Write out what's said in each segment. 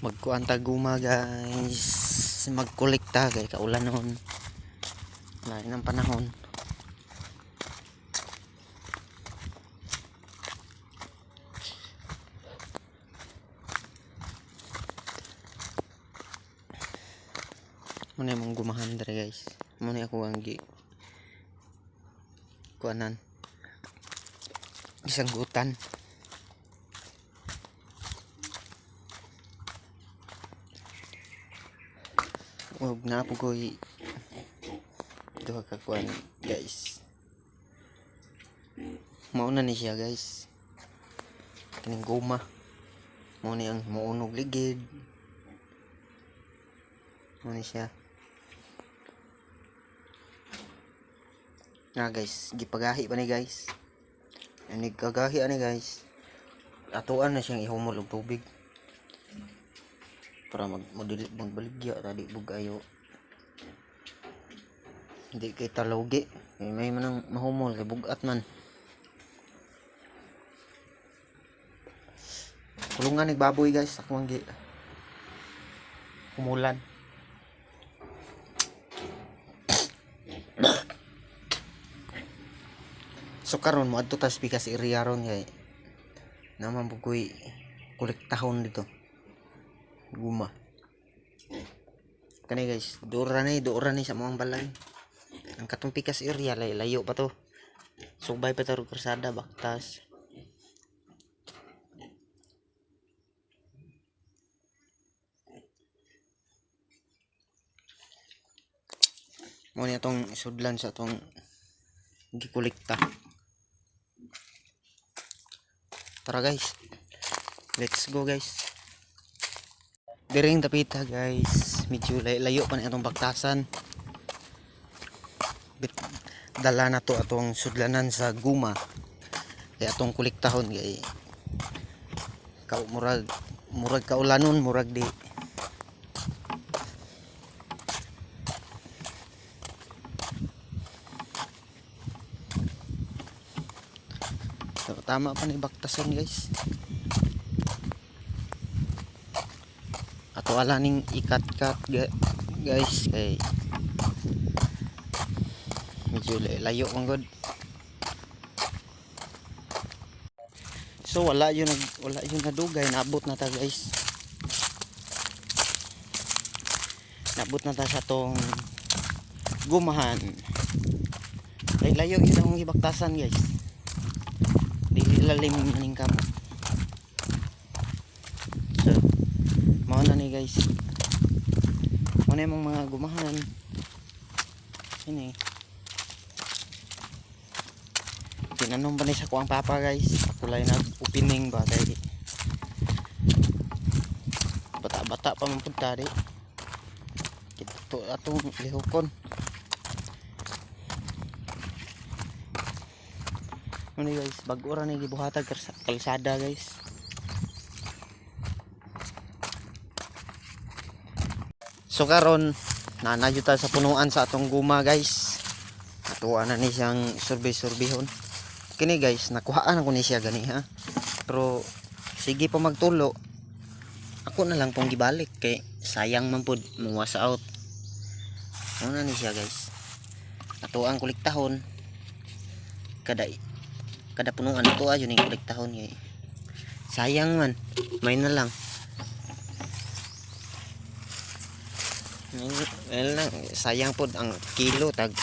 Magkuan ta guma guys, magkolekta kay kaulan noon, lain ng panahon. Muna mong gumahan dere guys, muna ako ang kuanan isang gutan. Huwag na po ko duha ka kuan guys. Mauna ni siya guys, kining guma mo ni ang muunog ligid mo ni siya na guys. Gipagahi pa ni guys, anig kagahi ani guys, atuan na siyang ihumol og tubig para magbaligya tadi bugayo, hindi kay talugi may manang mahumol kay bugat man. Kulungan ng baboy guys, ako ang humulan. So karon mo adto tas pikas area ron kay naman bugoy kolektahon dito guma kani guys. Dura ni sa mga balay ang katong pikas area layo pa to, subay pa to kursada baktas. Mo ni atong isudlan sa atong gikolekta. Tara guys, let's go guys. Diring tapita guys, medyo layo pa na itong baktasan. Dala na to atong sudlanan sa guma kaya atong kolektahon kay murag kaulanon murag di so, tama pa ni baktasan guys. Ato ala ning ikat-kat guys kay medyo layo ang god. So wala yun nadugay, naabot na ta guys. Naabot na ta sa tong gumahan. Ay layo yun ang ibaktasan guys. Di lalim ning kamo. So mao na ni guys. Mao na yung mga gumahan. Ini tinanong ba ni sa kuang papa guys, ako lang nag-opening ba kay bata-bata pa man pud tadi kito atong lihokon. Ano guys, bag-o ra ni gibuhatag kalsada guys. So karon nanadyo ta sa punuan sa atong guma guys. Atuan na ni siyang survey-surbihon. Kini guys, nakuhaan ako ni siya gani ha. Pero sige pa magtulo. Ako na lang pong gibalik kay sayang man pud muwas out. Ano na ni siya guys. Ato ang kolektahon. Kada punuan ato ayo ning kolektahon kay sayang man. May na lang. Sayang pud ang kilo tag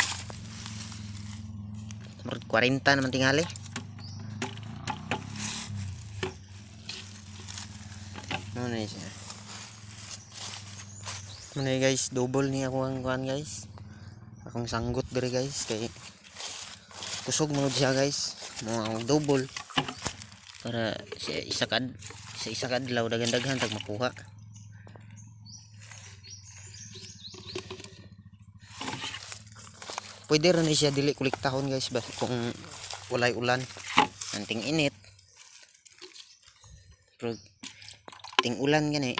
40 naman tingali. Ano na siya. Ano guys, double ni ako ang kuhan guys. Akong sanggot diri guys kay kusog mo siya guys. Mo double para sa isa kadlaw daghan-daghan tag makuha. Pwede rin siya dili kolektahon guys kung walay ulan anting init. Pero ting ulan gani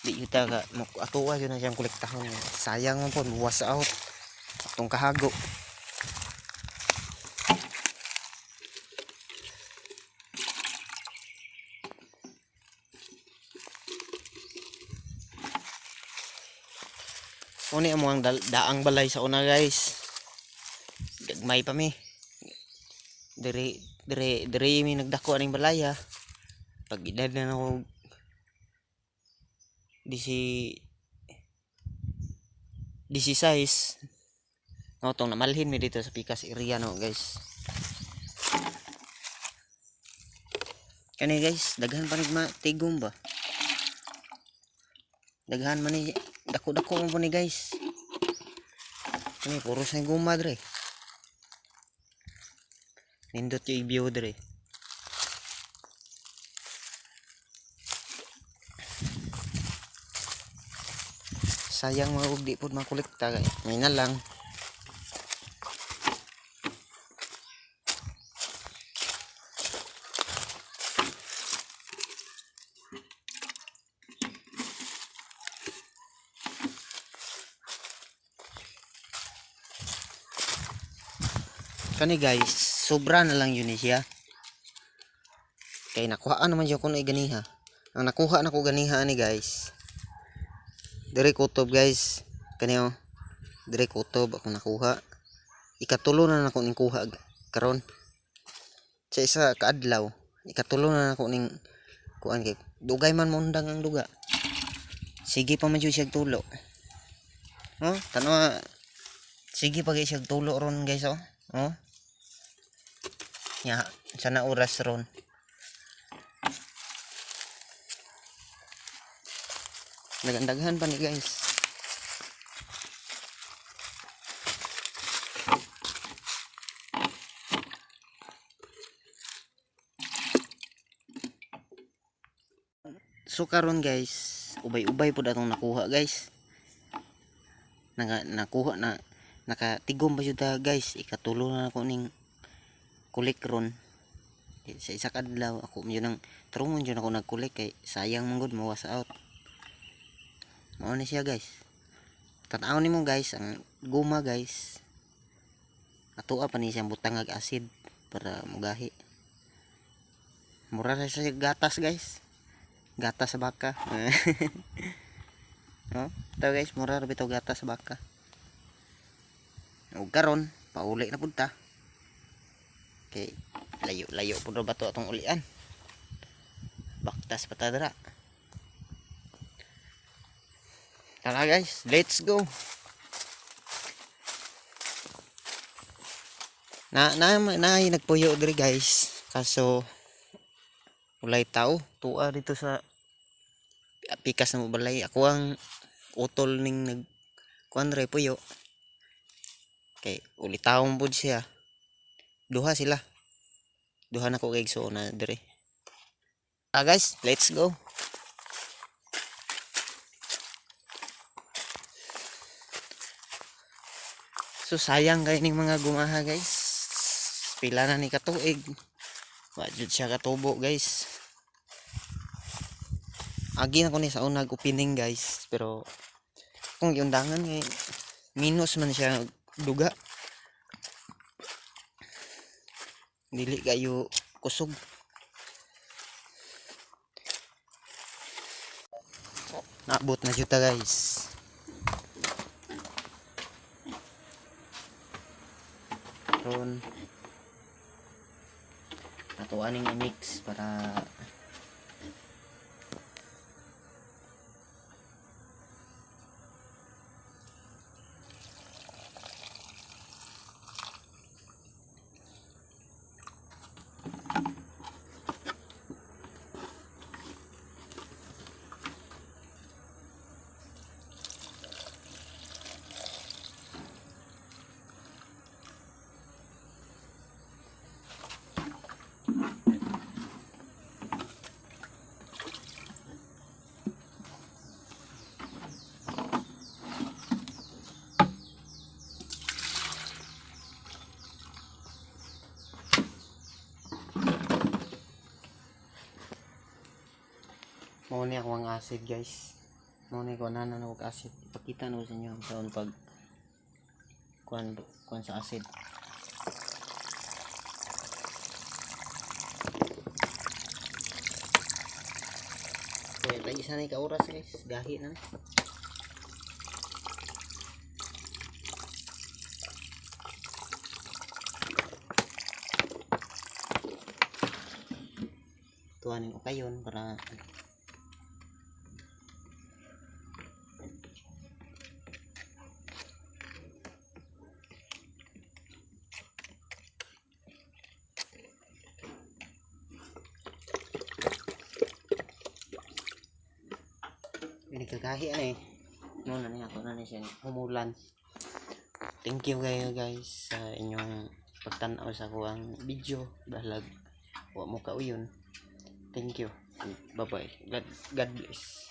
di yuta ka atuwa yun na siyang kolektahon. Sayang man po was out atong kahago. Uni amo ang daang balay sa una guys. Gagmay pa mi. Dire mi nagdako aning balaya. Pag edad na ako disi size. No, tong namalhin mi dito sa Pikas area no guys. Kani guys, daghan pa nigma tigom ba? Daghan man ni dako-dako man po ni guys. Kani puro sa guma dre. Nindot yung view dre. Sayang mga ug di pud makolekta kay may na lang. Kani guys, sobra na lang yun siya. Kay nakuha naman siya kung ganiha. Ang nakuha na ko ganiha ni guys. Dire kutob guys. Kani oh. Dire kutob ako nakuha. Ikatulo na nako ning kuha karon. Sa isa kaadlaw, ikatulo na nako ning kuan kay dugay man mundang ang duga. Sige pa man jud siya tulo. Oh, tanawa. Sige pa gyud siya tulo ron guys oh. Oh. Ya, sana oras ron. Nagandaghan pa ni guys. So karon guys, ubay-ubay pud atong nakuha guys. Nakuha na nakatigom pa jud ta guys. Ikatulo na ako ning kulik ron. Sa isa kadlaw ako medyo nang trungon jud ako nagkulik kay sayang man gud mawas out. Mao ni siya guys. Tan-aw nimo guys ang guma guys. Atoa pa ni siyang butangag acid para mugahi. Mura sa siya gatas guys. Gatas sa baka. Oh, tayo guys, mura ra bitaw gatas sa baka. Ug karon pauli na pud ta. Okay, layo pud ra bato atong ulian. Baktas pa ta dira. Tara guys, let's go. Na nagpuyo diri guys. Kaso ulay tao tuwa dito sa Pikas na balay. Ako ang utol ning nag kuan re puyo. Okay, uli taong pud siya. Duha sila. Duha na ko kay igsoon na dire. Guys, let's go. So sayang kay ning mga gumaha guys. Pila na ni katuig. Wa jud siya katubo guys. Agi na ko ni sa unag opening guys, pero kung giundangan eh minus man siya duga. Dili kayo kusog. Naabot na juta guys. Ron ato aning i-mix para mao ni ako ang acid guys. Mao ni ko nanan og acid. Ipakita na ko sa inyo ang pag kuan sa acid. Okay, lagi sana ka oras guys. Gahi na. lutuan ng ukayon para ini kagahi ano eh. No na niya ako na siya humulan. Thank you kayo guys sa inyong pagtanaw sa kuang video balag wa mo kauyon. Thank you. Bye bye. God bless.